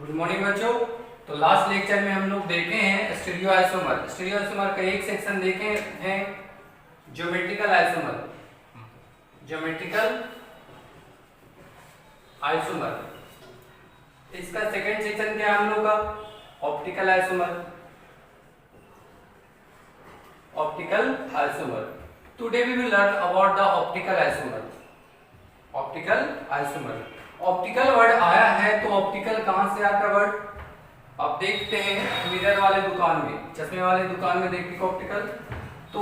Good morning बच्चों। तो last lecture में हम लोग देखे हैं स्टीरियो आइसोमर। स्टीरियो आइसोमर का एक सेक्शन देखे हैं ज्योमेट्रिकल आइसोमर। ज्योमेट्रिकल आइसोमर इसका सेकंड सेक्शन क्या है हम लोग का? Optical isomer. Optical isomer. Today we will learn about the optical isomer. Optical isomer. Optical word आया है तो ऑप्टिकल कहां से आता है वर्ड? आप देखते हैं मिरर वाले दुकान में, चश्मे वाले दुकान में देखते हैं ऑप्टिकल। तो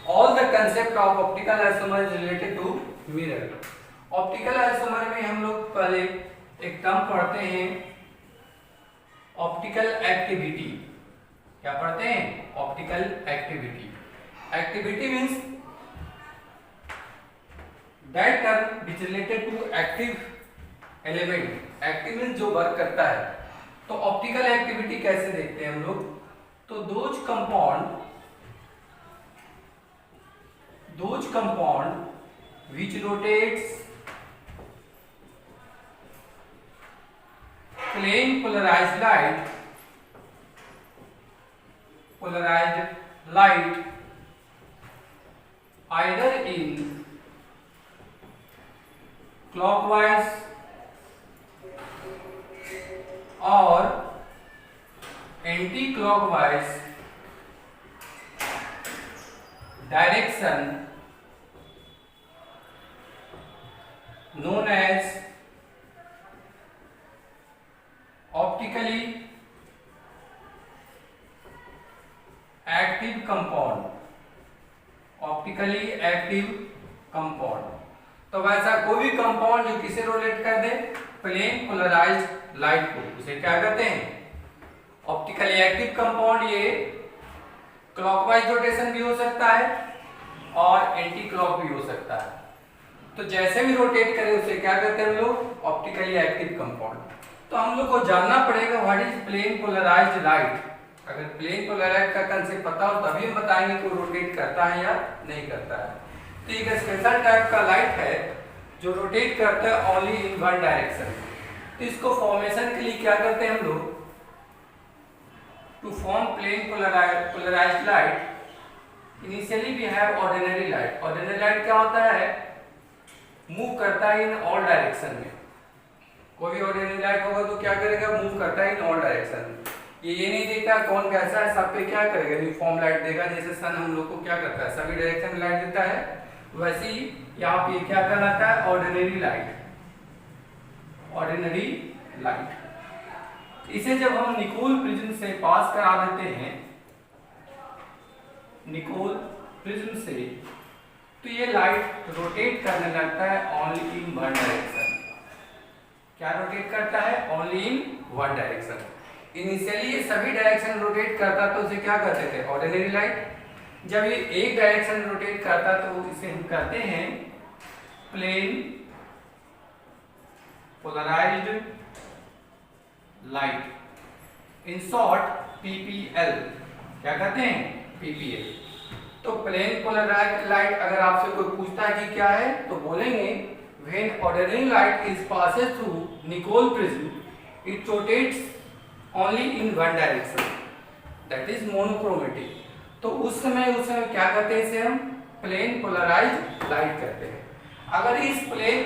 all the concept of optical isomer is related to mirror. Optical isomer में हम लोग पहले एक टर्म पढ़ते हैं ऑप्टिकल एक्टिविटी। क्या पढ़ते हैं? Optical activity. Activity means that term which related to active element. Active means जो वर्क करता है। तो ऑप्टिकल एक्टिविटी कैसे देखते हैं हम लोग? तो those compound which rotates plane polarized light either in clockwise or anti-clockwise direction known as optically active compound। Optically active compound. तो वैसा कोई भी कंपाउंड जो किसे रोटेट कर दे? प्लेन पोलराइज्ड लाइट को, उसे क्या कहते हैं? Optically active compound. ये क्लॉकवाइज रोटेशन भी हो सकता है और एंटी क्लॉक भी हो सकता है। तो जैसे भी रोटेट करे उसे क्या कहते हैं हम लोग? Optically active compound. तो हम लोग को जानना पड़ेगा what is plane polarized light. अगर प्लेन पोलराइज्ड का कंसेप्ट पता हो तभी हम बताएंगे कि वो रोटेट करता है या नहीं करता है। तो एक स्पेशल टाइप का लाइट है जो रोटेट करता है ओनली इन वन डायरेक्शन। तो इसको फॉर्मेशन के लिए क्या करते हैं हम लोग? To form plane polarized light initially we have ordinary light. Ordinary light क्या होता है? मूव करता है इन ऑल डायरेक्शन में। कोई भी ऑर्डिनरी लाइट होगा तो क्या करेगा? मूव करता है इन ऑल डायरेक्शन। ये नहीं देखता कौन कैसा है, सब पे क्या करेगा? यूनिफॉर्म लाइट देगा। जैसे सन हम लोग को क्या करता है? सभी डायरेक्शन में लाइट देता है। वैसे ही यहाँ पे क्या कहलाता है? Ordinary light. Ordinary light. इसे जब हम निकोल प्रिज्म से पास करा देते हैं, निकोल प्रिज्म से, तो ये लाइट रोटेट करने लगता है ओनली इन वन डायरेक्शन। क्या रोटेट करता है? Only in one direction. Initially ये सभी डायरेक्शन रोटेट करता तो उसे क्या कहते थे? Ordinary light. जब ये एक डायरेक्शन रोटेट करता तो इसे हम कहते हैं plane polarized light. In short PPL. क्या कहते हैं? पीपीएल। तो प्लेन पोलराइज्ड लाइट अगर आपसे कोई पूछता है कि क्या है तो बोलेंगे when ordinary light is passes through Nicol prism it rotates only in one direction, that is monochromatic. तो उस समय क्या कहते हैं? इसे हम प्लेन पोलराइज्ड लाइट कहते हैं। अगर इस प्लेन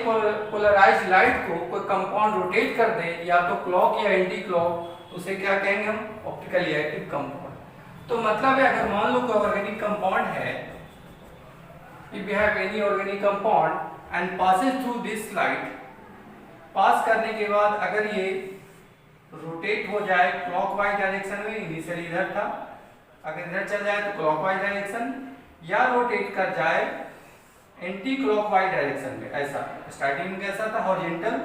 पोलराइज्ड लाइट को कोई कंपाउंड रोटेट कर दे या तो क्लॉक या एंटी क्लॉक, उसे क्या कहेंगे हम? Optically active compound. तो मतलब है अगर मान लो कोई ऑर्गेनिक कंपाउंड है, if we have any organic compound and passes through this light, pass करने के बाद अगर ये रोटेट हो जाए क्लॉकवाइज डायरेक्शन में, इनिशियली इधर था, अगर इधर चल जाए तो क्लॉकवाइज डायरेक्शन, या रोटेट कर जाए एंटी क्लॉकवाइज डायरेक्शन में। ऐसा स्टार्टिंग में कैसा था? हॉरिजॉन्टल।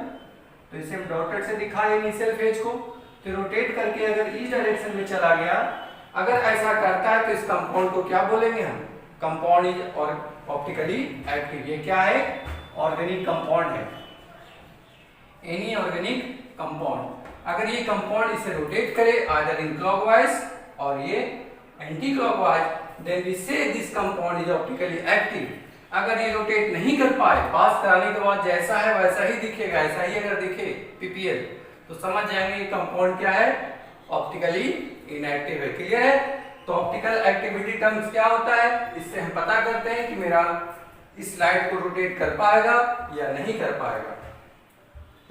तो इसे हम डॉटेड से दिखाए इनिशियल फेज को। तो रोटेट करके अगर इस डायरेक्शन में चला गया, अगर ऐसा करता है तो इस कंपाउंड को क्या बोलेंगे हम? कंपाउंड इज और ऑप्टिकली एक्टिव। ये क्या है? ऑर्गेनिक कंपाउंड है। एनी ऑर्गेनिक कंपाउंड अगर ये कंपाउंड इसे रोटेट करे आइदर इन क्लॉकवाइज और ये एंटी क्लॉकवाइज, देन वी से this compound is optically active. अगर ये रोटेट नहीं कर पाए, पास कराने के बाद जैसा है वैसा ही दिखेगा, ऐसा ही अगर दिखे पीपीएल, तो समझ जाएंगे ये कंपाउंड क्या है, ऑप्टिकली इनएक्टिव है। क्लियर है? तो ऑप्टिकल एक्टिविटी टर्म्स क्या होता है, इससे हम पता करते हैं कि मेरा इस लाइट को रोटेट कर पाएगा या नहीं कर पाएगा।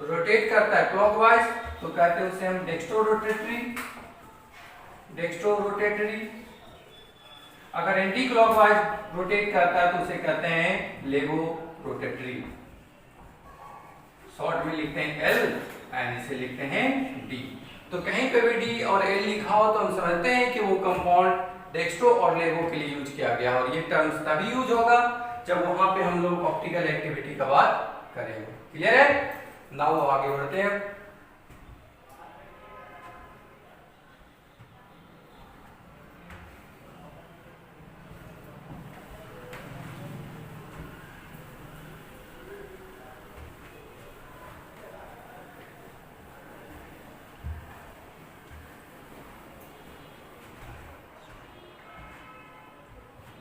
रोटेट करता है क्लॉकवाइज तो कहते हैं उसे हम डेक्स्ट्रो रोटेटरी। अगर एंटी क्लॉकवाइज रोटेट करता है तो उसे कहते हैं लेवो रोटेटरी। शॉर्ट में लिखते हैं एल एंड इसे लिखते हैं डी। तो कहीं पे भी डी और एल लिखा हो तो हम समझते हैं कि वो कंपाउंड डेक्स्ट्रो और लेवो के लिए यूज किया गया, और ये टर्म्स तभी यूज होगा जब वहां पे हम लोग ऑप्टिकल एक्टिविटी का बात करेंगे। क्लियर है? नाउ आगे बढ़ते हैं।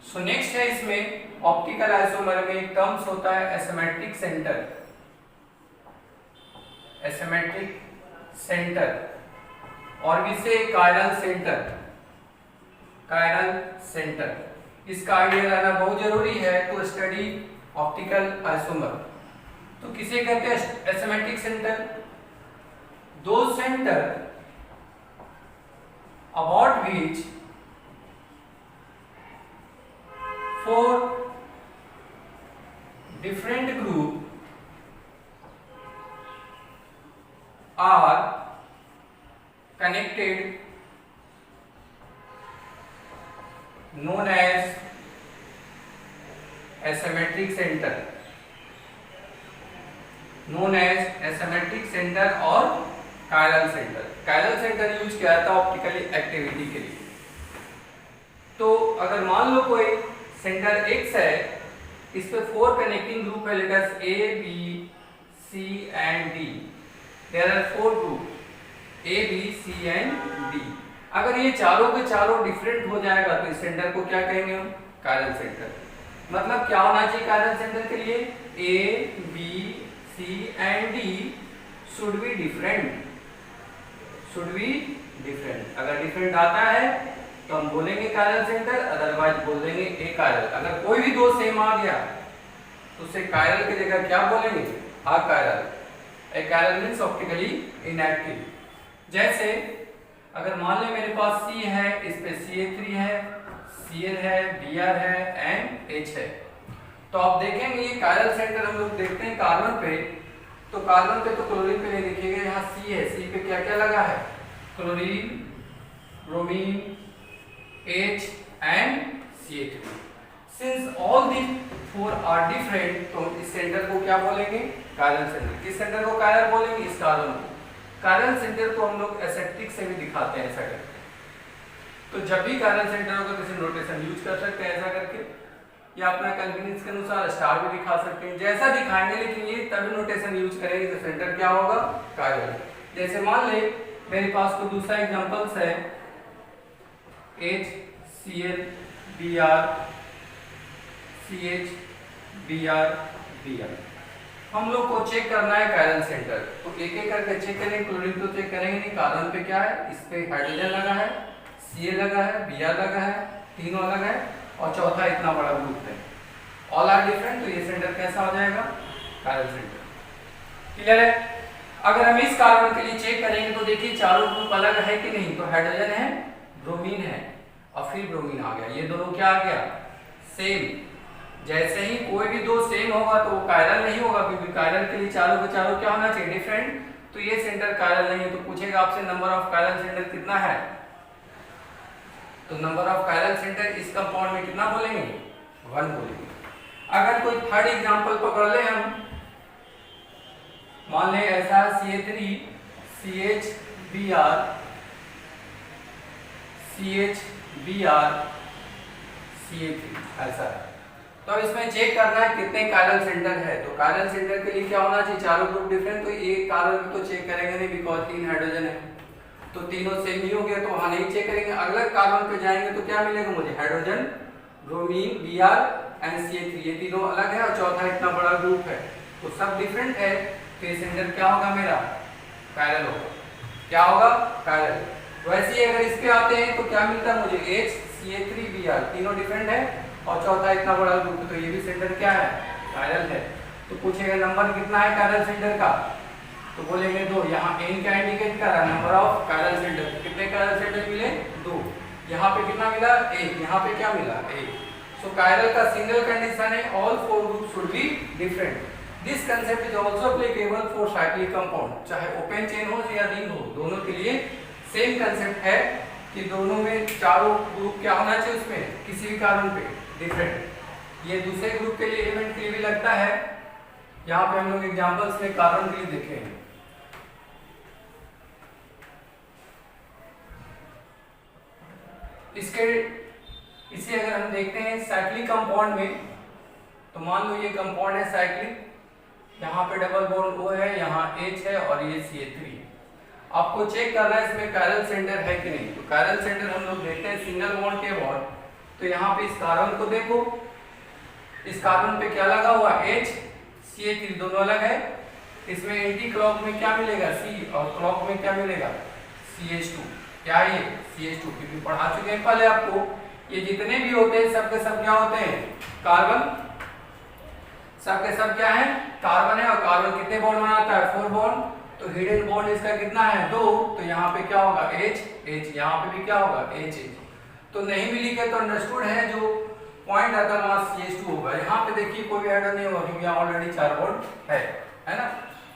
सो नेक्स्ट है इसमें ऑप्टिकल आइसोमर में एक टर्म्स होता है एसिमेट्रिक सेंटर और भी से कायरल सेंटर। इसका आइडिया रहना बहुत जरूरी है टू स्टडी ऑप्टिकल आइसोमर। तो किसे कहते हैं एसिमेट्रिक सेंटर? दो centre about which four different group are connected known as asymmetric center और chiral center यूज किया था ऑप्टिकल एक्टिविटी के लिए। तो अगर मान लो कोई सेंटर X है, इस पे 4 कनेक्टिंग ग्रुप है, letters A, B, C and D। There are 4 group A, B, C and D। अगर ये चारों के चारों डिफरेंट हो जाएगा तो इस सेंटर को क्या कहेंगे हम? Chiral centre. मतलब क्या होना चाहिए कायरल सेंटर के लिए? A, B, C and D should be different। अगर डिफरेंट आता है तो हम बोलेंगे कायरल सेंटर, अदरवाइज बोल देंगे ए कायरल। अगर कोई भी दो सेम आ गया तो उसे कायरल की जगह क्या बोलेंगे? Achiral. Achiral means optically inactive. जैसे अगर मान लें मेरे पास C है, इस पे CA3 है, Cl है, Br है एंड H है। तो आप देखेंगे ये कायरल सेंटर हम लोग देखते हैं कार्बन पे, तो कार्बन पे तो क्लोरीन पे नहीं लिखेंगे, यहाँ C है, C पे क्या क्या लगा है? Chlorine, bromine, H and CH3। Since all these 4 are different, तो इस सेंटर को क्या बोलेंगे? Chiral centre. किस सेंटर को कायरल बोलेंगे? इस कार्बन को। कायरल सेंटर को हम लोग एसेप्टिक से भी दिखाते हैं ऐसा करके। तो जब भी कायरल सेंटर होगा तो इसे नोटेशन यूज कर सकते हैं ऐसा करके, या अपना कन्वीनियंस के अनुसार स्टार भी दिखा सकते हैं, जैसा दिखाएंगे, लेकिन ये तभी नोटेशन यूज करेंगे तो सेंटर क्या होगा? कायरल। जैसे मान ले मेरे पास कोई दूसरा एग्जांपल्स है HCl Br CH Br Br। हम लोग को चेक करना है कायरल सेंटर, तो एक एक करके चेक करेंगे। क्लोरीन तो चेक करेंगे नहीं, कार्बन पे क्या है? इस पे हाइड्रोजन लगा है, Cl लगा है, Br लगा है, तीनों अलग है और चौथा इतना बड़ा ग्रुप है। ऑल आर डिफरेंट, तो ये सेंटर कैसा हो जाएगा? Chiral centre. क्लियर है? अगर हम इस कार्बन के लिए चेक करेंगे तो देखिए चारों ग्रुप अलग है कि नहीं? तो हाइड्रोजन है, ब्रोमीन है और फिर ब्रोमीन आ गया, ये दोनों क्या आ गया? सेम। जैसे ही कोई भी दो सेम होगा तो वो कायरल नहीं होगा, क्योंकि कायरल के लिए चारों के चारों क्या होना चाहिए? डिफरेंट। तो ये सेंटर कायरल नहीं है। तो पूछेगा आपसे नंबर ऑफ कायरल सेंटर कितना है, तो नंबर ऑफ कायरल सेंटर इस कंपाउंड में कितना बोलेंगे? 1 बोलेंगे। अगर कोई थर्ड एग्जांपल पकड़ ले हम, मान लें ऐसा CA3 CH Br CH Br CA3 ऐसा है। तो अब इसमें चेक करना है कितने कायरल सेंटर है। तो कायरल सेंटर के लिए क्या होना चाहिए? चारों ग्रुप डिफरेंट। तो एक कार्बन तो चेक करेंगे नहीं, बिकॉज 3 हाइड्रोजन है, तो तीनों सेम ही हो गया, तो वहां नहीं चेक करेंगे। अगले कार्बन पे जाएंगे तो क्या मिलेगा मुझे? Hydrogen, bromine, Br and CA3, ये तीनों अलग है और चौथा इतना बड़ा ग्रुप है, तो सब डिफरेंट है। तो ये सेंटर क्या होगा मेरा? कायरल होगा। क्या होगा, कायरल। वैसे ही अगर इस पे आते हैं तो क्या मिलता है मुझे, HCl3Br, तीनों डिफरेंट है और चौथा इतना बड़ा ग्रुप, तो ये भी सेंटर क्या है, कायरल है। तो पूछेगा नंबर कितना है कायरल सेंटर का, तो बोलेंगे 2। यहाँ n क्या इंडिकेट कर रहा है, नंबर ऑफ कायरल सेंटर, कितने कायरल सेंटर मिले, 2। यहाँ पे कितना मिला, 1, यहाँ पे क्या मिला, 1। सो कायरल का सिंगल कंडीशन है, all 4 group should be different. This concept is also applicable for cyclic compound, चाहे ओपन चेन हो या रिंग हो, दोनों के लिए सेम कंसेप्ट है कि दोनों में चारों ग्रुप क्या होना चाहिए, उसमें किसी भी कारण पे डिफरेंट। ये दूसरे ग्रुप के लिए एलिमेंट के लिए भी लगता है। यहाँ पे हम लोग एग्जांपल्स में कार्बन के लिए देखेंगे। इसे अगर हम देखते हैं साइक्लिक कंपाउंड में, तो मान लो ये कंपाउंड है साइक्लिक, यहाँ पे डबल बॉन्ड O है, यहाँ H है और ये CH3। आपको चेक करना है इसमें कायरल सेंटर है कि नहीं। तो कायरल सेंटर हम लोग देखते हैं सिंगल बॉन्ड के बॉन्ड, तो यहाँ पे इस कार्बन को देखो, इस कार्बन पे क्या लगा हुआ, H, CH3 दोनों अलग है। इसमें एंटी क्लॉक में क्या मिलेगा, C, और क्लॉक में क्या मिलेगा, CH2। क्या है ये, CH2, क्योंकि पढ़ा चुके हैं पहले आपको, ये जितने भी होते हैं सबके सब क्या होते हैं, कार्बन, सबके सब क्या है, कार्बन है। और कार्बन कितने बॉन्ड बनाता है, 4 बॉन्ड। तो हिडन बॉन्ड इसका कितना है, 2। तो यहाँ पे क्या होगा, H, यहाँ पे भी क्या होगा, H। तो नहीं मिली के तो अंडरस्टूड है, जो पॉइंट आता है वहां CH2 होगा। यहाँ पे देखिए कोई भी ऐड नहीं होगा क्योंकि यहाँ ऑलरेडी 4 बॉन्ड है ना।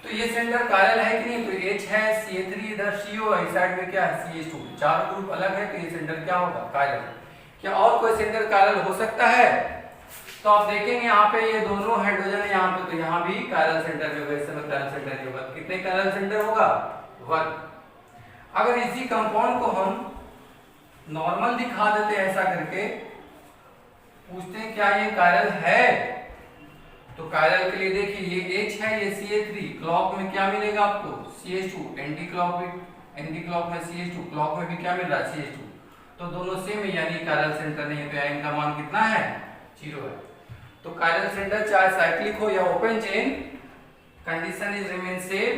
तो ये सेंटर कायरल है कि नहीं, तो H है, CH3 इधर CO है, इस साइड में क्या है, CH2, 4 ग्रुप अलग है, तो ये सेंटर क्या होगा, कायरल। क्या और कोई सेंटर कायरल हो सकता है, तो आप देखेंगे यहाँ पे ये दोनों हाइड्रोजन है यहाँ पे, तो यहाँ भी कायरल सेंटर होगा, इस समय कायरल सेंटर होगा। कितने कायरल सेंटर होगा, 1। अगर इसी कंपाउंड को हम नॉर्मल दिखा देते हैं ऐसा करके, पूछते हैं क्या ये कायरल है, तो कायरल के लिए देखिए ये H है, ये CH3, क्लॉक में क्या मिलेगा आपको, CH2, एंटी क्लॉक में CH2, क्लॉक में भी क्या मिल रहा है, CH2। तो दोनों सेम है, यानी कायरल सेंटर नहीं है, तो यहाँ इनका मान कितना है, 0 है। तो कायरल सेंटर चाहे साइक्लिक हो या open chain, condition is remain same,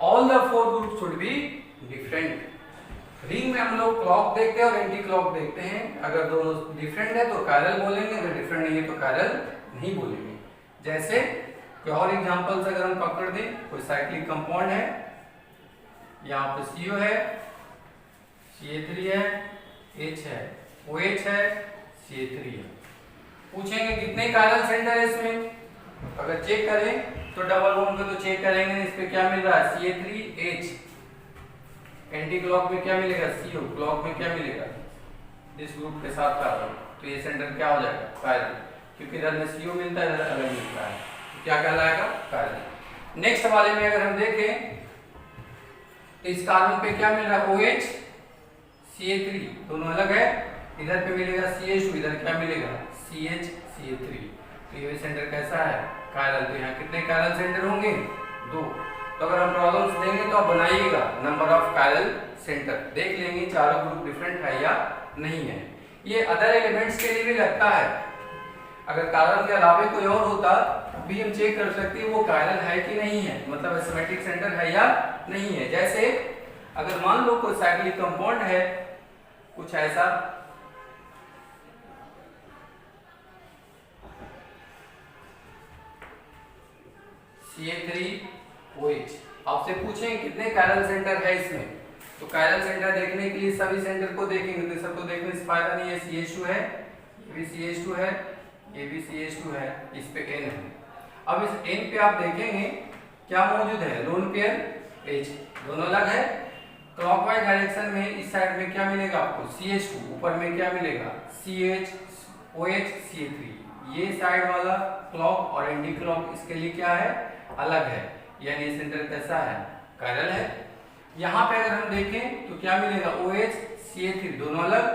all the 4 group should be different. Ring में हम लोग क्लॉक देखते हैं और एंटी क्लॉक देखते हैं, अगर दोनों डिफरेंट है तो कायरल बोलेंगे, अगर डिफरेंट नहीं है तो कायरल नहीं बोलेंगे। जैसे कोई और एग्जांपल्स अगर हम पकड़ दें, कोई साइक्लिक कंपाउंड है, यहाँ पे CO है, CH3 है, H है, OH है, CH3 है। पूछेंगे कितने कायरल सेंटर है इसमें, अगर चेक करें तो डबल बॉन्ड पे तो चेक करेंगे, इस पे क्या मिल रहा है, CH3H, एंटी क्लॉक में क्या मिलेगा, CO, क्लॉक में क्या मिलेगा, इस ग्रुप के साथ कार्बन, तो ये सेंटर क्या हो जाएगा, कायरल, क्योंकि इधर में CO मिलता है, इधर अलग मिलता है, तो क्या कहलाएगा, कायरल। नेक्स्ट वाले में अगर हम देखें तो इस कार्बन पे क्या मिल रहा है, OH, CH3 दोनों अलग है, इधर पे मिलेगा CH2, इधर क्या मिलेगा, CH, CH3, तो ये सेंटर कैसा है, कायरल। तो यहाँ कितने कायरल सेंटर होंगे, 2। तो अगर हम प्रॉब्लम्स देंगे तो आप बनाइएगा नंबर ऑफ कायरल सेंटर, देख लेंगे चारों ग्रुप डिफरेंट है या नहीं है। ये अदर एलिमेंट्स के लिए भी लगता है, अगर कार्बन के अलावा कोई और होता भी हम चेक कर सकते हैं वो कायरल है कि नहीं है, मतलब एसिमेट्रिक सेंटर है या नहीं है। जैसे अगर मान लो कोई साइक्लिक कंपाउंड है कुछ ऐसा, CH3OH, आपसे पूछें कितने कायरल सेंटर है इसमें, तो कायरल सेंटर देखने के लिए सभी सेंटर को देखेंगे, तो सबको देखने से फायदा नहीं है। CH2 है, ये भी CH2 है, ये भी CH2 है, इस पे N है। अब इस N पे आप देखेंगे क्या मौजूद है, लोन पेयर H, दोनों अलग है। क्लॉकवाइज डायरेक्शन में इस साइड में क्या मिलेगा आपको, CH2, ऊपर में क्या मिलेगा, CH, OH, CH3। ये साइड वाला क्लॉक और एंटी क्लॉक इसके लिए क्या है, अलग है, यानी सेंटर कैसा है, कायरल है। यहाँ पे अगर हम देखें तो क्या मिलेगा, OH, CH3 दोनों अलग,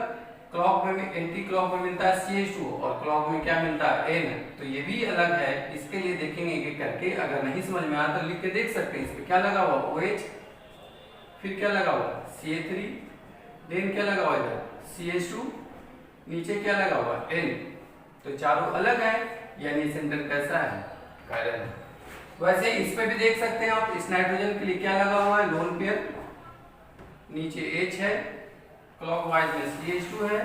क्लॉक में एंटी क्लॉक में मिलता है CH2 और क्लॉक में क्या मिलता है, N, तो ये भी अलग है। इसके लिए देखेंगे एक करके, अगर नहीं समझ में आया तो लिख के देख सकते हैं। इस पे क्या लगा हुआ, OH, फिर क्या लगा हुआ, CH3, देन क्या लगा हुआ इधर CH2, नीचे क्या लगा हुआ, N, तो चारों अलग है, यानी सेंटर कैसा है, कायरल है। वैसे इस पे भी देख सकते हैं आप, इस नाइट्रोजन के लिए क्या लगा हुआ है, लोन पेयर नीचे H है, क्लॉकवाइज में CH2 है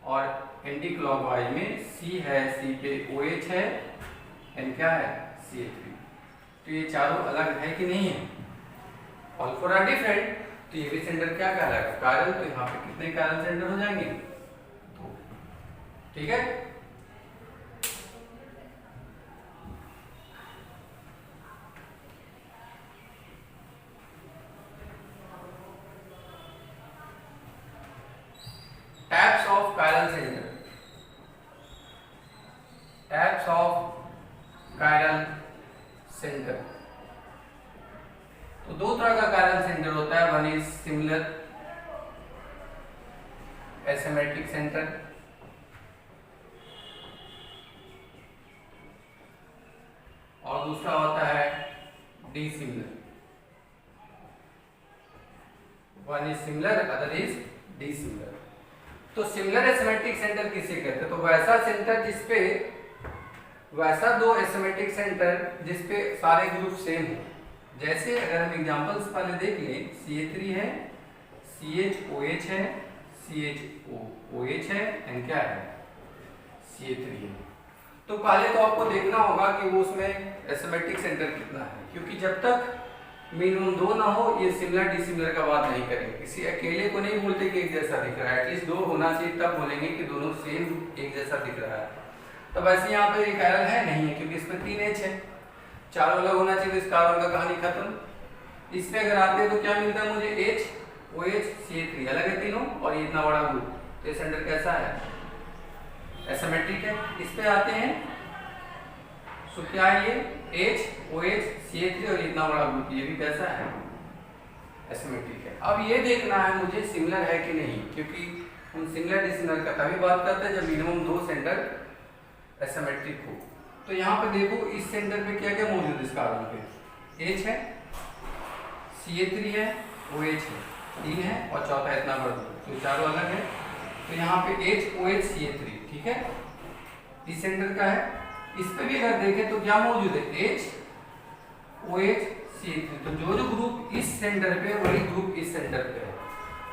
और एंटी क्लॉकवाइज में C है, C पे OH है, N क्या है CH3। तो ये चारों अलग है कि नहीं है? All four are different. तो ये भी सेंटर क्या कहलाएगा? कायरल। तो यहाँ पे कितने कायरल सेंटर हो जाएंगे? 2। ठीक है। Types of chiral centre. Types of chiral centre. तो दो तरह का कायरल सेंटर होता है। One is similar asymmetric centre, और दूसरा होता है dissimilar. One is similar, other is dissimilar. तो सिमिलर एसिमेट्रिक सेंटर किसे कहते हैं? तो वैसा सेंटर जिसपे, वैसा दो एसिमेट्रिक सेंटर जिसपे सारे ग्रुप सेम हो। जैसे अगर हम एग्जांपल्स पहले देख लें, CH3 है, CHOH है, CHOH है, एंड क्या है CH3 है। तो पहले तो आपको देखना होगा कि वो उसमें एसिमेट्रिक सेंटर कितना है, क्योंकि जब तक मिनिमम 2 ना हो ये सिमिलर डिसिमिलर का बात नहीं करेंगे। किसी अकेले को नहीं बोलते कि एक जैसा दिख रहा है, एटलीस्ट 2 होना चाहिए, तब बोलेंगे कि दोनों सेम एक जैसा दिख रहा है। तो वैसे यहाँ पे कायरल है नहीं है, क्योंकि इसमें 3 H है, चारों अलग होना चाहिए, तो इस कार्बन का कहानी खत्म। इस पे अगर आते हैं तो क्या मिलता है मुझे? HOH CH3 अलग है तीनों, और ये इतना बड़ा ग्रुप। तो ये सेंटर कैसा है? एसिमेट्रिक है। इस पे आते हैं तो क्या है ये? HOH CH3 और इतना बड़ा ग्रुप, ये भी कैसा है? एसिमेट्रिक है। अब ये देखना है मुझे सिमिलर है कि नहीं, क्योंकि हम सिमिलर डिसिमिलर का तभी बात करते हैं जब मिनिमम 2 सेंटर एसिमेट्रिक हो। तो यहाँ पे देखो इस सेंटर पे क्या क्या मौजूद है? इस कार्बन पे H है, CH3 है, OH है, 3 है, और चौथा इतना बड़ा, तो चारों अलग है। तो यहाँ पे HOH CH3, ठीक है, इस सेंटर का है। इस पे भी अगर देखें तो क्या मौजूद है? HOH CH3। तो जो जो ग्रुप इस सेंटर पे, वही ग्रुप इस सेंटर पे है।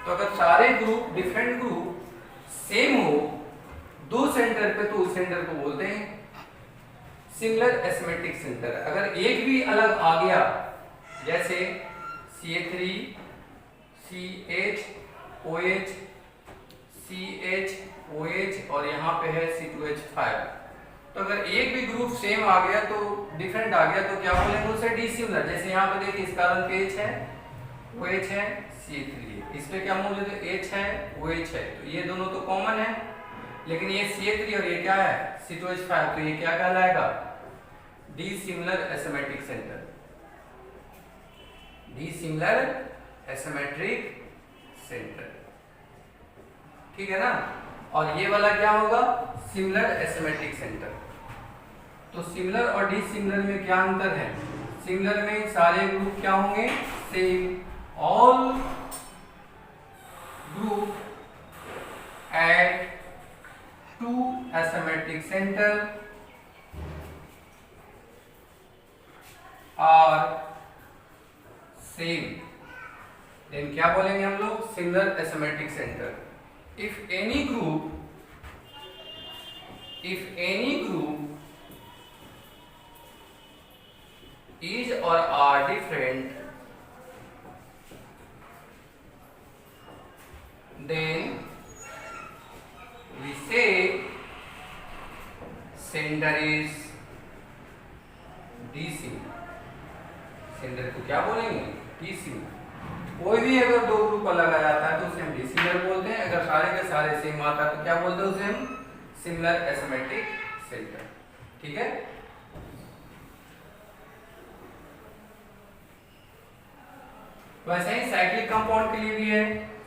तो अगर सारे ग्रुप, डिफरेंट ग्रुप सेम हो 2 सेंटर पे, तो उस सेंटर को बोलते हैं सिमिलर एसिमेट्रिक सेंटर। अगर एक भी अलग आ गया, जैसे CH3 CHOH CHOH और यहाँ पे है C2H5, तो अगर एक भी ग्रुप सेम आ गया, तो डिफरेंट आ गया, तो क्या बोलेंगे उसे? डिसिमिलर। जैसे यहाँ पे देखिए इस कार्बन पे H है, OH है, CH3 है, इस पे क्या मौजूद है? H है, OH है, तो ये दोनों तो कॉमन है। लेकिन ये CH3 और ये क्या है? C2H5, तो ये क्या कहलाएगा? Dissimilar asymmetric centre. Dissimilar asymmetric centre, ठीक है ना। और ये वाला क्या होगा? Similar asymmetric centre. तो सिमिलर और डिसिमिलर में क्या अंतर है? सिमिलर में सारे ग्रुप क्या होंगे? Same. All group at 2 asymmetric center are same. Then क्या बोलेंगे हम लोग? Similar asymmetric center. If any group is or are different, then we say center is dissimilar. Center को क्या बोलेंगे? डिसिमिलर। कोई भी अगर दो ग्रुप अलग आ जाता है तो उसे हम डिसिमिलर बोलते हैं। अगर सारे के सारे सेम आता है तो क्या बोलते हैं? उसे हम सिमिलर एसिमेट्रिक सेंटर। ठीक है। वैसे ही साइक्लिक कंपाउंड के लिए भी है,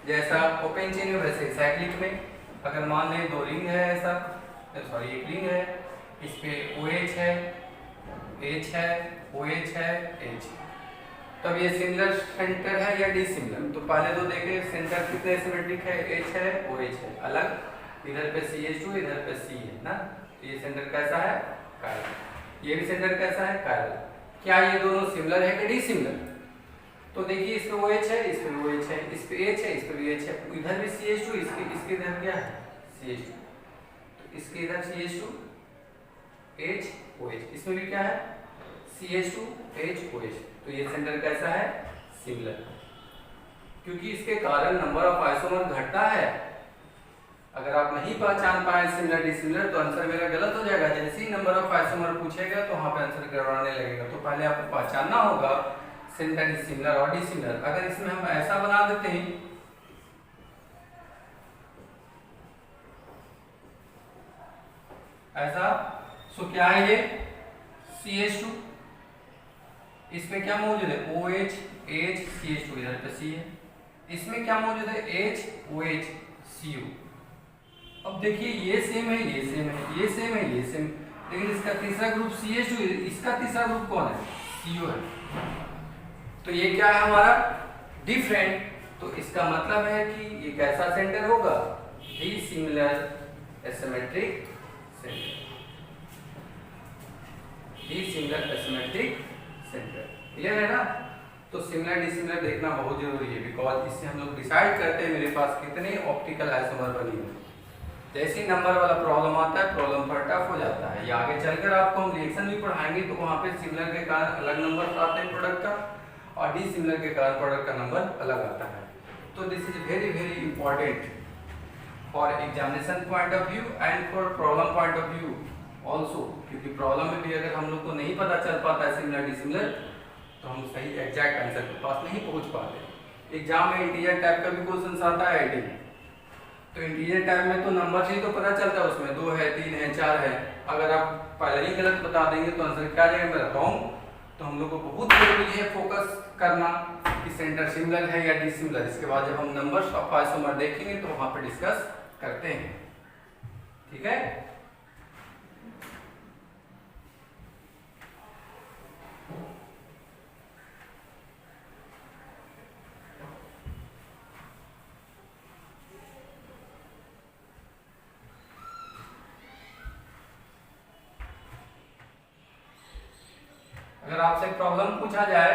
जैसा ओपन चेन है वैसे साइक्लिक में अगर मान लें दो रिंग है, ऐसा सॉरी एक रिंग है, इस पे OH है, H है, OH है, H, तब ये सिमिलर सेंटर है या डिसिमिलर? तो पहले तो देखे सेंटर कितने सिमेट्रिक है, H है, OH है, अलग, इधर पे CH2 इधर पे C है ना, तो ये सेंटर कैसा है? कायरल। ये भी सेंटर कैसा है? कायरल। क्या ये दोनों सिमिलर है कि डिसिमिलर? तो देखिए इस पे OH है, इस पे OH है, इस पे H है, इस पे भी H है, इधर भी CH2, इसके इधर क्या है CH2, तो इसके इधर CH2 H OH, इसमें भी क्या है CH2 H OH। तो ये सेंटर कैसा है सिमिलर, क्योंकि इसके कारण नंबर ऑफ आइसोमर घटता है। अगर आप नहीं पहचान पाए सिमिलर डिसिमिलर तो आंसर मेरा गलत हो जाएगा। जैसे ही नंबर ऑफ आइसोमर पूछेगा तो वहां पे आंसर गड़बड़ाने लगेगा। तो पहले आपको पहचानना होगा सिमिलर डिसिमिलर और डिसिमिलर। अगर इसमें हम ऐसा बना देते हैं ऐसा, सो क्या है ये CH2, इसमें क्या मौजूद है OH H CH2, इधर पे C है, इसमें क्या मौजूद है H OH CO। अब देखिए ये सेम है, ये सेम है, ये सेम है, ये सेम, लेकिन इसका तीसरा ग्रुप CH2, इसका तीसरा ग्रुप कौन है CO है। तो ये क्या है हमारा डिफरेंट। तो इसका मतलब है कि ये कैसा सेंटर होगा dissimilar asymmetric centre, dissimilar asymmetric centre. Clear है ना। तो सिमिलर डिसिमिलर देखना बहुत जरूरी है, बिकॉज इससे हम लोग डिसाइड करते हैं मेरे पास कितने ऑप्टिकल आइसोमर बनी हुई। जैसे ही नंबर वाला प्रॉब्लम आता है प्रॉब्लम पर टफ हो जाता है। या आगे चलकर आपको हम रिएक्शन भी पढ़ाएंगे तो वहाँ पे सिमिलर के कारण अलग नंबर आते हैं प्रोडक्ट का, और डिसिमिलर के कारण प्रोडक्ट का नंबर अलग आता है। तो this is very very important for examination point of view and for problem point of view also, क्योंकि प्रॉब्लम में भी अगर हम लोग को नहीं पता चल पाता है सिमिलर डिसिमिलर तो हम सही एग्जैक्ट आंसर के पास नहीं पहुंच पाते। एग्जाम में इंटीजर टाइप का भी क्वेश्चन आता है आईडी में, तो इंटीजर टाइप में तो नंबर से ही तो पता चलता है उसमें 2 है 3 है 4 है। अगर आप पहले ही गलत बता देंगे तो आंसर क्या आ जाएगा मेरा रॉन्ग। तो हम लोग को बहुत जरूरी है फोकस करना कि सेंटर सिमिलर है या डिसिमिलर। इसके बाद जब हम नंबर्स ऑफ आइसोमर देखेंगे तो वहां पर डिस्कस करते हैं। ठीक है। अगर आपसे प्रॉब्लम पूछा जाए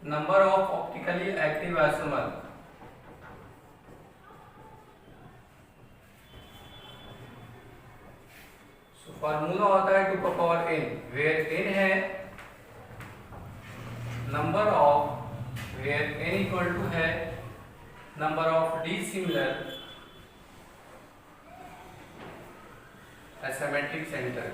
number of optically active isomer, formula होता है 2 का पावर n, वेयर n है number of, where n equal to है number of dissimilar asymmetric centre,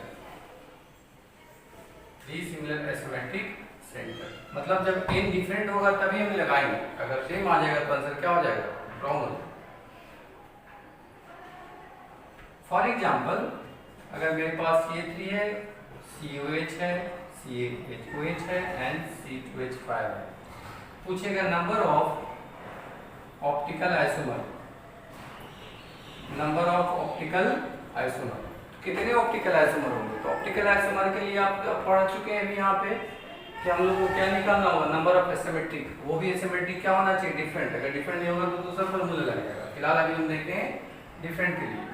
dissimilar asymmetric centre. मतलब जब n डिफरेंट होगा तभी हम लगाएंगे, अगर सेम आ जाएगा तो आंसर क्या हो जाएगा रॉन्ग हो जाएगा। फॉर एग्जांपल अगर मेरे पास CH3 है, COH है, CHOH है एंड C2H5 है, पूछेगा number of optical isomer, number of optical isomer, कितने ऑप्टिकल आइसोमर होंगे। तो ऑप्टिकल आइसोमर के लिए आप पढ़ चुके हैं अभी यहाँ पे कि हम लोग को क्या निकालना होगा नंबर ऑफ एसिमेट्रिक, वो भी एसिमेट्रिक क्या होना चाहिए डिफरेंट। अगर डिफरेंट नहीं होगा तो दूसरा फॉर्मूला लग जाएगा। फिलहाल अभी हम देखते हैं डिफरेंट के लिए।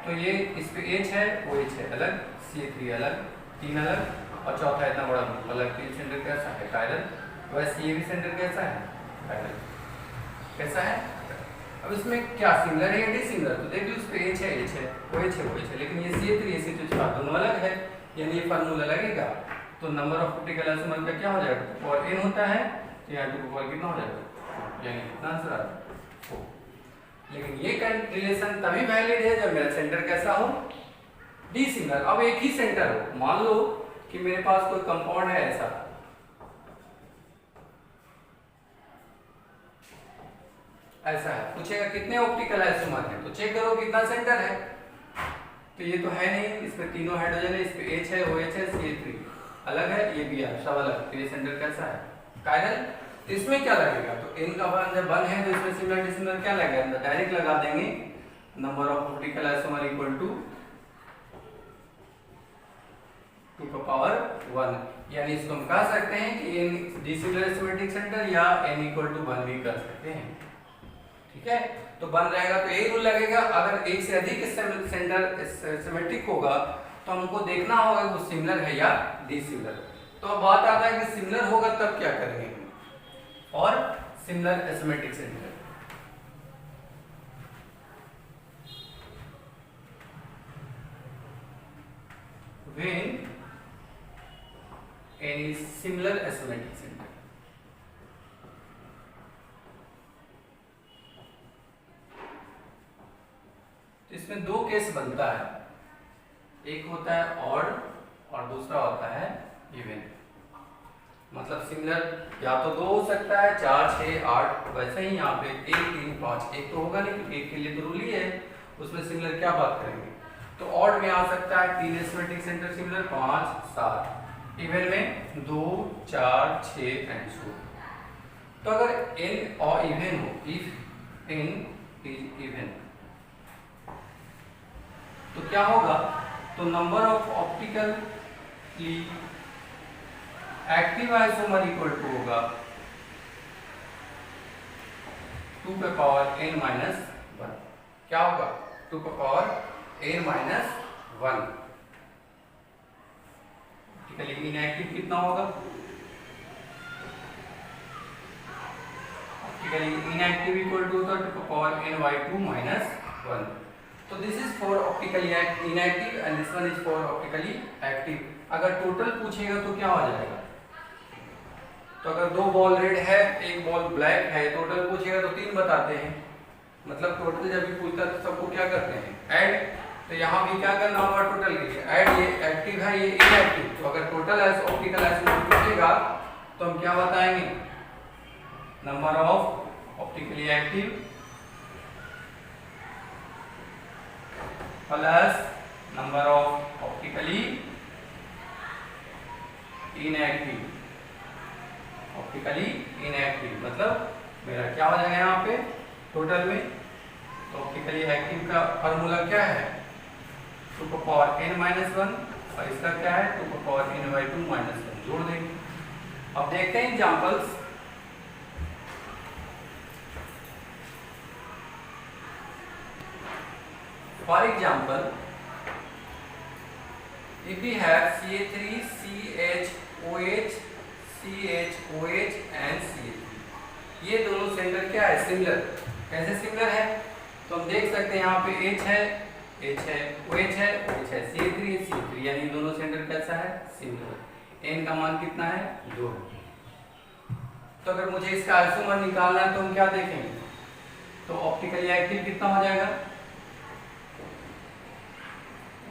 तो ये इस पे H है OH है अलग, CH3 अलग, 3 अलग और चौथा इतना बड़ा ग्रुप अलग। तीन सेंटर कैसा है कायरल, वैसे ये भी सेंटर कैसा है कायरल, कैसा है। अब इसमें क्या सिमिलर है या डिसिमिलर, तो देख लो इस पे H है OH है OH है, लेकिन ये CH3 CH2 दोनों अलग है, यानी ये फार्मूला लगेगा। तो नंबर ऑफ ऑप्टिकल आइसोमर का क्या हो जाएगा और n होता है, तो यहाँ 2 का कितना हो जाएगा, यानी कितना आंसर आ जाएगा 4। लेकिन ये रिलेशन तभी वैलिड है जब मेरा सेंटर कैसा हो डिसिमिलर। अब एक ही सेंटर हो, मान लो कि मेरे पास कोई कंपाउंड है ऐसा, ऐसा है, पूछेगा कितने ऑप्टिकल आइसोमर है, तो चेक करो कितना सेंटर है। तो ये तो है नहीं, इसमें तीनों हाइड्रोजन है, इस पे H है OH है CH3 अलग है, ये भी है सब अलग। तो ये सेंटर कैसा है कायरल। तो इसमें क्या लगेगा, तो n का मान जब 1 है तो इसमें सिमिलर डिसिमिलर क्या लगेगा, डायरेक्ट लगा देंगे number of optical isomer equal to 2 का पावर 1, यानी इसको हम कह सकते हैं कि n डिसिमिलर एसिमेट्रिक सेंटर या n इक्वल टू 1 भी कर सकते हैं। ठीक है। तो 1 रहेगा तो यही रूल लगेगा। अगर एक से अधिक सेंटर सिमेट्रिक होगा तो हमको देखना होगा कि वो सिमिलर है या डिसिमिलर। तो अब बात आता है कि सिमिलर होगा तब क्या करेंगे। और similar asymmetric centre. When n is similar asymmetric center, तो इसमें दो केस बनता है, एक होता है ऑड और दूसरा होता है इवन। मतलब सिमिलर या तो दो हो सकता है, 4, 6, 8, वैसे ही यहाँ पे 1, 3, 5 एक तो होगा नहीं क्योंकि एक के लिए तो रूल ही है, उसमें सिमिलर क्या बात करेंगे। तो ऑड में आ सकता है 3 एसिमेट्रिक सेंटर सिमिलर, 5, 7, इवन में 2, 4, 6 एंड सो। तो अगर n और इवन हो, इफ n इज इवन, तो क्या होगा, तो number of optically active isomer equal to होगा 2 पे पावर n माइनस 1। क्या होगा, 2 पे power n minus 1। Optically inactive कितना होगा, ऑप्टिकली इनएक्टिव इक्वल टू होता है 2 पे पावर n by 2 माइनस 1। तो this is for optically inactive and this one is for optically active. अगर टोटल पूछेगा तो क्या हो जाएगा, तो अगर 2 बॉल रेड है, 1 बॉल ब्लैक है, टोटल पूछेगा तो 3 बताते हैं। मतलब टोटल जब भी पूछता है तो सबको क्या करते हैं, ऐड। तो यहाँ भी क्या करना होगा टोटल के लिए, ऐड, ये एक्टिव है ये इनएक्टिव। तो अगर टोटल ऑप्टिकल आइसोमर पूछेगा तो हम क्या बताएंगे, number of optically active plus number of optically inactive. Optically inactive मतलब मेरा क्या हो जाएगा यहाँ पे टोटल में, तो ऑप्टिकली एक्टिव का फॉर्मूला क्या है, 2 पे पावर n माइनस 1 और इसका क्या है 2 पे पावर n by 2 माइनस 1 जोड़ देंगे। अब देखते हैं examples. For example, if we have Ca3, CHOH, CHOH and CH3, ये दोनों सेंटर क्या है, सिमिलर। कैसे सिमिलर है, तो हम देख सकते हैं यहाँ पे H है, H है, OH है, OH है, CH3 है, CH3, यानी दोनों सेंटर कैसा है, सिमिलर। n का मान कितना है, 2। तो अगर मुझे इसका आइसोमर निकालना है तो हम क्या देखेंगे, तो ऑप्टिकली एक्टिव कितना हो जाएगा,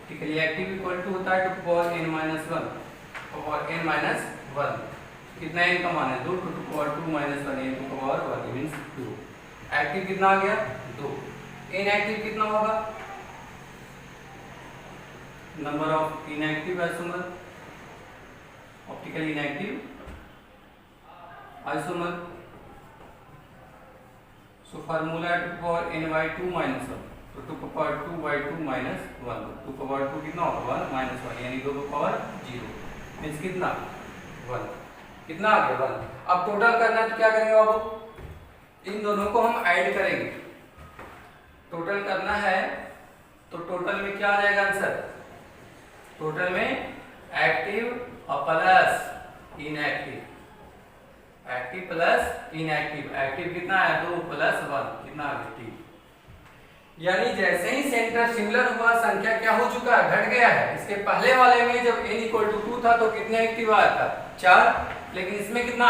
ऑप्टिकली एक्टिव इक्वल टू होता है 2 पावर n माइनस 1 और n माइनस 1 कितना n का मान है 2, 2 power 2 minus 1 n 2 power 1 means 2। Active कितना आ गया 2। इनएक्टिव कितना होगा, number of inactive isomer, optically inactive isomer. So formula 2 power n by 2 minus 1, तो 2 पावर 2 by 2 माइनस 1, 2 पावर 2 कितना होगा 1 माइनस 1 यानी 2 पावर 0 मींस कितना 1। कितना आ गया 1। अब टोटल करना है तो क्या करेंगे, अब इन दोनों को हम ऐड करेंगे। टोटल करना है तो टोटल में क्या आ जाएगा आंसर, टोटल में एक्टिव और plus inactive, active plus inactive. Active कितना है 2 प्लस 1 कितना आ गया 3। यानी जैसे ही सेंटर सिमिलर हुआ संख्या क्या हो चुका है, घट गया है। इसके पहले वाले में जब n इक्वल टू 2 था तो कितने एक्टिव आया था 4, लेकिन इसमें कितना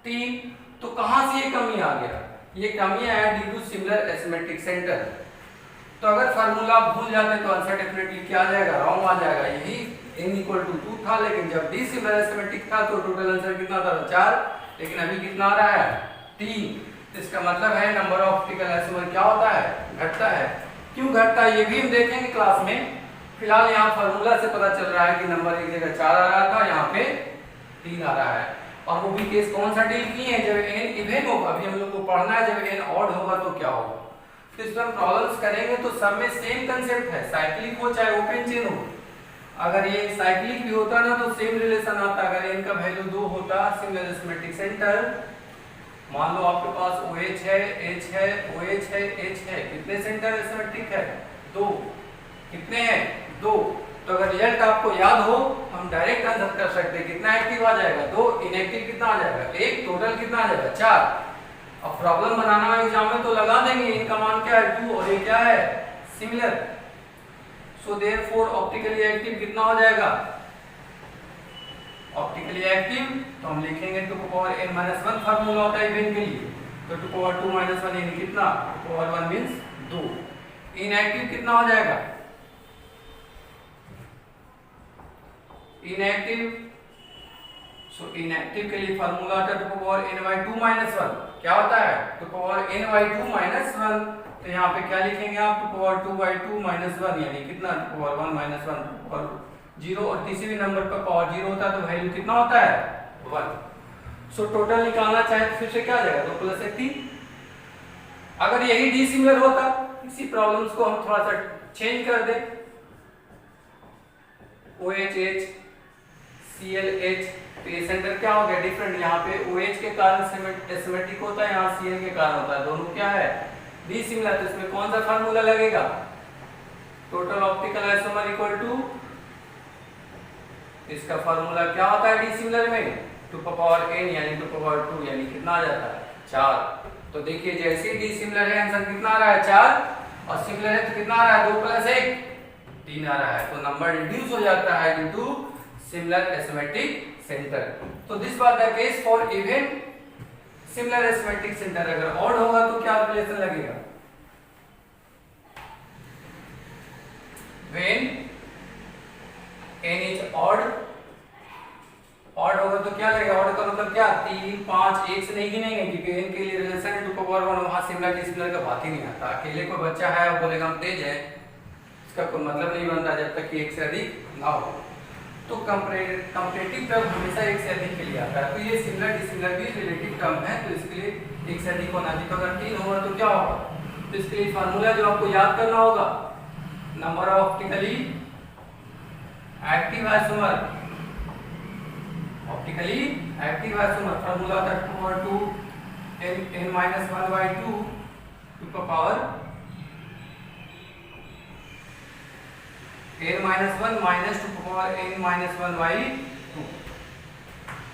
3। तो कहां से ये कमी आ गया, ये कमी आया due to similar asymmetric centre. तो अगर फार्मूला भूल जाते तो आंसर डेफिनेटली क्या आ जाएगा, रॉन्ग आ जाएगा। यही n इक्वल टू 2 था, लेकिन जब d सिमिलर एसिमेट्रिक था तो टोटल आंसर कितना था 4, लेकिन अभी कितना आ रहा है 3। इसका मतलब है नंबर ऑफ ऑप्टिकल आइसोमर क्या होता है, घटता है। क्यों घटता है ये भी हम देखेंगे क्लास में। फिलहाल यहाँ फार्मूला से पता चल रहा है कि नंबर एक जगह 4 आ रहा था, यहाँ पे 3 आ रहा है। और वो भी केस कौन सा डील किए हैं, जब n इवन होगा। अभी हम लोग को पढ़ना है जब n ऑड होगा तो क्या होगा। तो इस पर हम प्रॉब्लम्स करेंगे तो सब में सेम कंसेप्ट है, साइक्लिक हो चाहे ओपन चेन हो। अगर ये साइक्लिक भी होता ना तो सेम रिलेशन आता। अगर n का वैल्यू 2 होता, सिमिलर एसिमेट्रिक सेंटर, मान लो आपके पास OH है, H है, OH है, H है, कितने सेंटर एसिमेट्रिक है 2। कितने हैं 2। तो अगर रिजल्ट आपको याद हो हम डायरेक्ट आंसर कर सकते हैं। कितना एक्टिव आ जाएगा 2, इनएक्टिव कितना आ जाएगा 1, टोटल कितना आ जाएगा 4। अब प्रॉब्लम बनाना है एग्जाम में तो लगा देंगे, इनका मान क्या है 2 और ये क्या है similar. So therefore optically active कितना हो जाएगा, ऑप्टिकली एक्टिव तो हम लिखेंगे 2 की पावर n-1 फार्मूला होता है इवेन के लिए, तो 2 पावर 2-1 यानी कितना 2 पावर 1 मींस 2। इनएक्टिव कितना हो जाएगा, इनएक्टिव सो इनएक्टिव के लिए फार्मूला होता है 2 पावर n/2-1 क्या होता है 2 पावर n/2-1। तो यहाँ पे क्या लिखेंगे आप 2 पावर 2/2-1 यानी कितना 2 पावर 1-1 और 0 और किसी भी नंबर पर पावर 0 होता है तो वैल्यू कितना होता है 1। सो टोटल निकालना चाहे तो फिर से क्या आ जाएगा 2 + 1 3। अगर यही डिसिमिलर होता, इसी प्रॉब्लम्स को हम थोड़ा सा चेंज कर दें, OHH ClH तो ये सेंटर क्या हो गया डिफरेंट, यहाँ पे OH के कारण एसिमेट्रिक होता है, यहाँ Cl के कारण होता है, दोनों क्या है डिसिमिलर। तो इसमें कौन सा फार्मूला लगेगा, total optical isomer equal to, इसका फार्मूला क्या होता है डिसिमिलर में 2 की पावर n यानी 2 की पावर 2 यानी कितना आ जाता है 4। तो देखिए जैसे ही डिसिमिलर है आंसर कितना आ रहा है 4 और सिमिलर है तो कितना आ रहा है 2 + 1 3 आ रहा है, तो नंबर रिड्यूस हो जाता है due to similar asymmetric centre. तो this was the case for even similar asymmetric centre. अगर ऑड होगा तो क्या रिलेशन लगेगा, when n is odd, odd होगा तो क्या लगेगा, ऑड का मतलब क्या 3 5 1 से नहीं गिनेंगे क्योंकि n के लिए रिलेशन है 2 की पावर 1, वहां सिमिलर डिसिमिलर का बात ही नहीं आता। अकेले कोई बच्चा है वो बोलेगा हम तेज है, इसका कोई मतलब नहीं बनता जब तक कि 1 से अधिक ना हो। तो कंपैरेटिव टर्म हमेशा 1 से अधिक के लिए आता है, तो ये सिमिलर डिसिमिलर भी रिलेटिव टर्म है तो इसके लिए 1 से अधिक होना चाहिए। तो अगर 3 होगा तो क्या होगा, तो इसके लिए फार्मूला जो आपको याद करना होगा number of optically active isomer, optically active isomer formula होता है 2 पावर 2 n-1/2 2 का पावर n-1 माइनस 2 का पावर n-1/2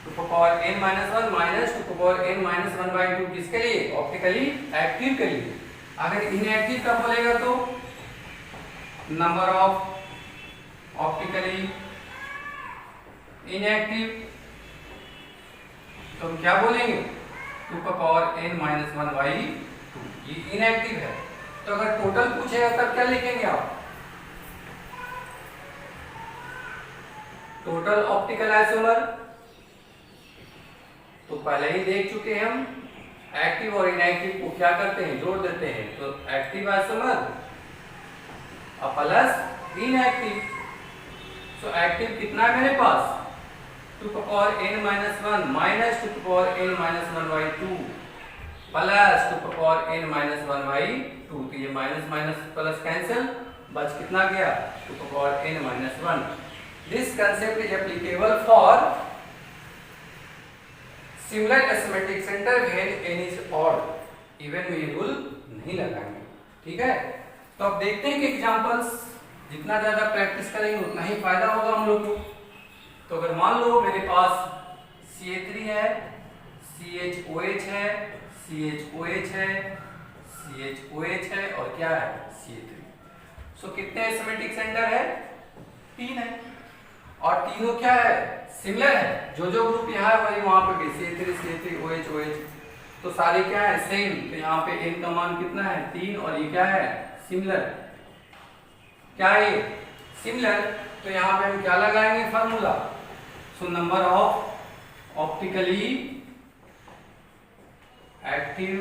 2 का पावर n-1 माइनस 2 का पावर n-1/2 किसके लिए ऑप्टिकली एक्टिव के लिए। अगर इनएक्टिव का बोलेगा तो नंबर ऑफ ऑप्टिकली इनएक्टिव, तो हम क्या बोलेंगे 2 का पावर n-1/2 ये इनएक्टिव है। तो अगर टोटल पूछेगा तब क्या लिखेंगे आप, टोटल ऑप्टिकल आइसोमर तो पहले ही देख चुके हैं हम, एक्टिव और इनएक्टिव को क्या करते हैं जोड़ देते हैं, तो एक्टिव आइसोमर और प्लस इनएक्टिव। सो एक्टिव कितना है मेरे पास 2 का पावर n-1 माइनस 2 का पावर n-1/2 प्लस 2 का पावर n-1/2, तो ये माइनस माइनस प्लस कैंसिल, बच कितना गया 2 का power n-1। This concept is applicable for similar asymmetric centre when n is odd, even में ये रूल नहीं लगाएंगे, ठीक है। तो अब देखते हैं कि एग्जांपल्स जितना ज्यादा प्रैक्टिस करेंगे उतना ही फायदा होगा हम लोग को। तो अगर मान लो मेरे पास Ca3 है, CHOH है, CHOH है, CHOH है और क्या है Ca3। सो कितने एसिमेट्रिक सेंटर है 3 है और तीनों क्या है सिमिलर है, जो ग्रुप यहाँ है वही वहां पे भी Ca3 OH OH, तो सारे क्या है सेम। तो यहाँ पे n का मान कितना है 3 और ये क्या है सिमिलर, क्या है सिमिलर। तो यहाँ पे हम क्या लगाएंगे formula, so number of optically active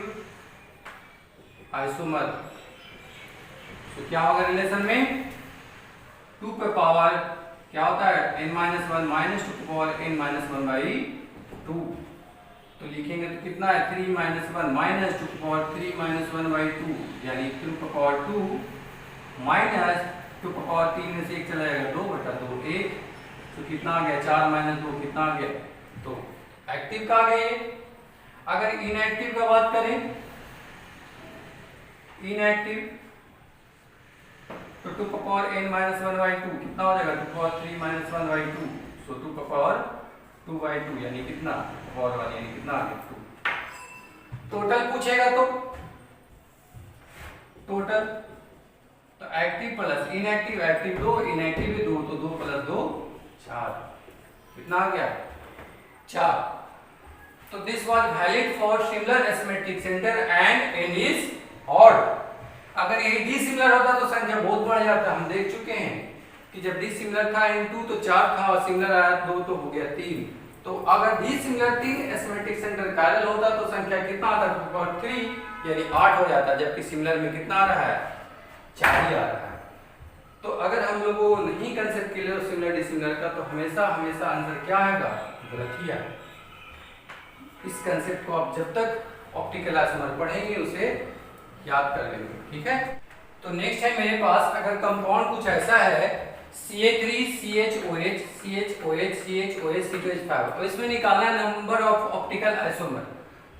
isomer, तो क्या होगा रिलेशन में 2 पे पावर क्या होता है n-1 माइनस 2 की पावर n-1/2, तो लिखेंगे तो कितना है 3-1 माइनस 2 की पावर 3-1/2 यानी 2 की पावर 2 माइनस 2 की पावर 3 में से 1 चला जाएगा 2/2 1, तो कितना आ गया 4 - 2 कितना आ गया, तो एक्टिव का आ गया ये। अगर इनएक्टिव का बात करें, इनएक्टिव तो 2 का पावर n माइनस 1/2 कितना हो जाएगा 2 पावर 3 माइनस 1/2, सो 2 का पावर 2/2 यानी कितना पावर 1 यानी कितना आ गया 2। टोटल पूछेगा तो टोटल तो active plus inactive, active 2 inactive भी 2, तो 2 प्लस 2 4, कितना आ गया 4। तो this was valid for similar asymmetric centre and n is odd. अगर ये डिसिमिलर होता तो संख्या बहुत बढ़ जाता। हम देख चुके हैं कि जब डिसिमिलर था n2 तो 4 था और सिमिलर आया 2 तो हो गया 3। तो अगर डिसिमिलर 3 एसिमेट्रिक सेंटर पैरेलल होता तो संख्या कितना आता 3 यानी 8 हो जाता, जबकि सिमिलर में कितना आ रहा है 4 ही आ रहा है। तो अगर हम लोगों को नहीं कंसेप्ट क्लियर सिमिलर डिसिमिलर का तो हमेशा हमेशा आंसर क्या आएगा गलत ही आएगा। इस कंसेप्ट को आप जब तक ऑप्टिकल आइसोमर पढ़ेंगे उसे याद कर लेंगे, ठीक है। तो नेक्स्ट है मेरे पास अगर कंपाउंड कुछ ऐसा है CH3 CHOH CHOH CHOH C2H5 और इसमें निकालना है नंबर ऑफ ऑप्टिकल आइसोमर।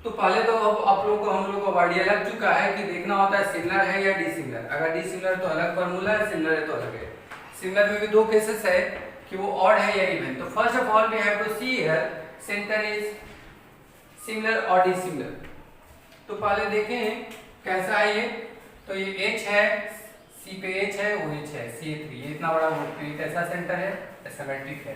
तो पहले तो अब आप लोग को हम लोग को आइडिया लग चुका है कि देखना होता है सिमिलर है या डिसिमिलर। अगर डिसिमिलर तो अलग फार्मूला है, सिमिलर है तो अलग है। सिमिलर में भी दो केसेस है कि वो ऑड है या इवन। तो first of all we have to see here center is similar और डिसिमिलर। तो पहले देखें कैसा है ये। तो ये H है, C पे H है, OH है, CH3 ये इतना बड़ा ये कैसा सेंटर है एसिमेट्रिक है।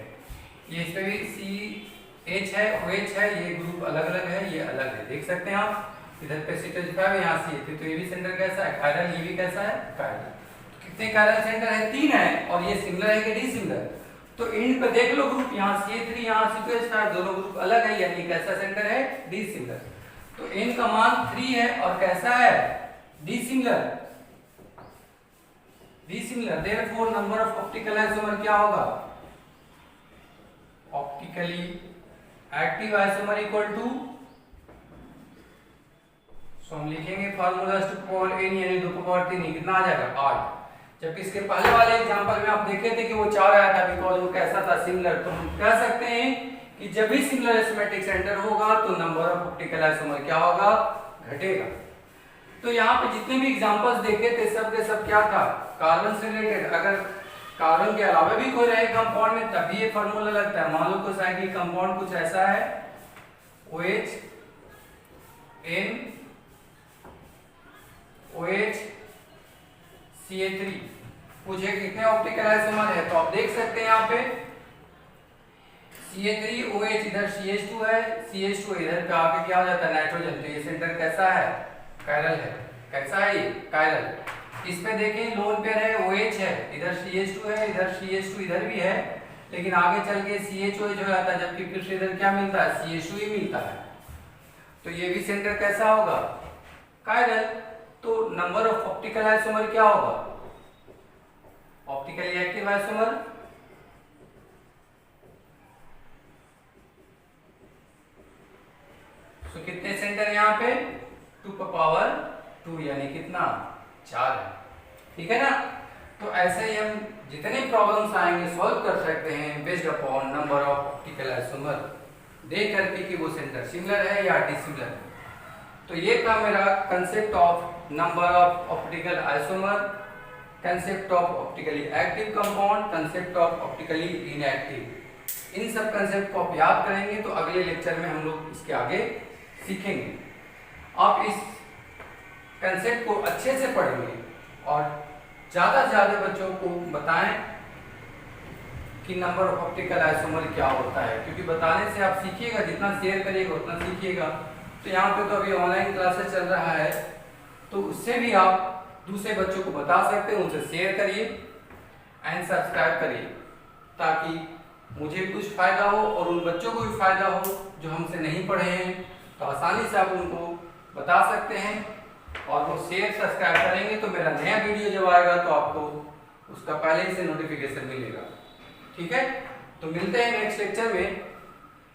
ये इस पे भी CH है, OH है, ये ग्रुप अलग अलग है, ये अलग है, देख सकते हैं आप। इधर पे C2H5 यहाँ CH3, तो ये भी सेंटर कैसा है कायरल, ये भी कैसा है कायरल। तो कितने कायरल सेंटर है 3 है और ये सिमिलर है कि डिसिमिलर। तो इन पे देख लो ग्रुप यहाँ CH3 यहाँ C2H5 दोनों ग्रुप अलग है यानी कैसा सेंटर है डिसिमिलर। तो n का मान 3 है और कैसा है dissimilar. Dissimilar therefore number of optical isomer क्या होगा optically active isomer equal to, so हम लिखेंगे फार्मूला टू पावर n यानी 2 की पावर 3 कितना आ जाएगा 8। जबकि इसके पहले वाले एग्जांपल में आप देखे थे कि वो 4 आया था बिकॉज़ वो कैसा था सिमिलर। तो हम कह सकते हैं कि जब भी सिमिलर एसिमेट्रिक सेंटर होगा तो नंबर ऑफ ऑप्टिकल आइसोमर क्या होगा घटेगा। तो यहाँ पे जितने भी एग्जांपल्स देखे थे सब के सब क्या था कार्बन से रिलेटेड। अगर कार्बन के अलावा भी कोई रहे कंपाउंड में तभी ये फार्मूला लगता है। मान लो कुछ साइक्लिक कंपाउंड कुछ ऐसा है OH N OH CH3 पूछे कितने ऑप्टिकल आइसोमर है। तो आप देख सकते हैं यहाँ पे CH3 OH इधर CH2 है, CH2 इधर पे आके क्या हो जाता है नाइट्रोजन। तो ये सेंटर कैसा है कायरल है। कैसा है ये कायरल। इस पे देखें लोन पेयर है OH है, इधर CH2 है, इधर CH2 इधर भी है, लेकिन आगे चल के CHOH हो जाता है, जबकि फिर से इधर क्या मिलता है CH2 ही मिलता है। तो ये भी सेंटर कैसा होगा कायरल। तो नंबर ऑफ ऑप्टिकल आइसोमर क्या होगा ऑप्टिकली एक्टिव आइसोमर तो कितने सेंटर यहाँ पे 2 का पावर 2 यानी कितना 4 है, ठीक है ना। तो ऐसे ही हम जितने प्रॉब्लम्स आएंगे सॉल्व कर सकते हैं based upon number of optical isomer देख करके कि वो सेंटर सिमिलर है या डिसिमिलर है। तो ये था मेरा concept of number of optical isomer, concept of optically active compound, concept of optically inactive. इन सब कंसेप्ट को आप याद करेंगे तो अगले लेक्चर में हम लोग इसके आगे सीखेंगे। आप इस कंसेप्ट को अच्छे से पढ़ेंगे और ज़्यादा से ज़्यादा बच्चों को बताएं कि नंबर ऑफ ऑप्टिकल आइसोमर क्या होता है, क्योंकि बताने से आप सीखिएगा, जितना शेयर करिएगा उतना सीखिएगा। तो यहाँ पे तो अभी ऑनलाइन क्लासेस चल रहा है तो उससे भी आप दूसरे बच्चों को बता सकते हैं, उनसे शेयर करिए एंड सब्सक्राइब करिए ताकि मुझे भी कुछ फ़ायदा हो और उन बच्चों को भी फ़ायदा हो जो हमसे नहीं पढ़े हैं। तो आसानी से आप उनको बता सकते हैं और वो शेयर सब्सक्राइब करेंगे तो मेरा नया वीडियो जब आएगा तो आपको उसका पहले ही से नोटिफिकेशन मिलेगा, ठीक है। तो मिलते हैं नेक्स्ट लेक्चर में।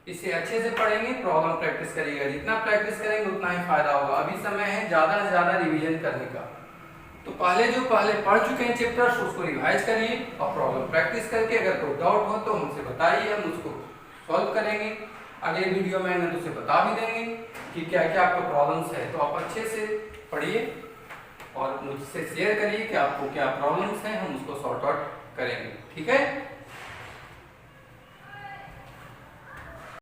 इसे अच्छे से पढ़ेंगे, प्रॉब्लम प्रैक्टिस करिएगा, जितना प्रैक्टिस करेंगे उतना ही फायदा होगा। अभी समय है ज़्यादा से ज़्यादा रिवीजन करने का। तो पहले पढ़ चुके हैं चैप्टर्स उसको रिवाइज करिए और प्रॉब्लम प्रैक्टिस करके अगर कोई डाउट हो तो हमसे बताइए, हम उसको सॉल्व करेंगे। अगले वीडियो में हम उसे बता भी देंगे कि क्या क्या आपका प्रॉब्लम्स है। तो आप अच्छे से पढ़िए और मुझसे शेयर करिए कि आपको क्या प्रॉब्लम्स हैं, हम उसको सॉर्ट आउट करेंगे। ठीक है।